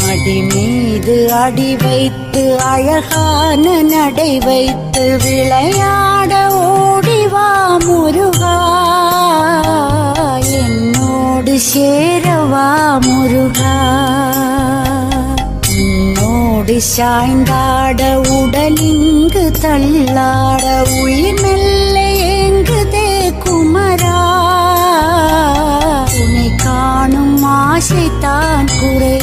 மடி மீது அடி வைத்து அழகான நடை வைத்து விளையாட ஓடிவா முருகா, என்னோடு சேரவா முருகா. உன்னோடு சாய்ந்தாட உடலிங்கு தள்ளாட உயிர் மெல்ல ஏங்குதே குமரா, உன்னை காணும் ஆசைத்தான் குறை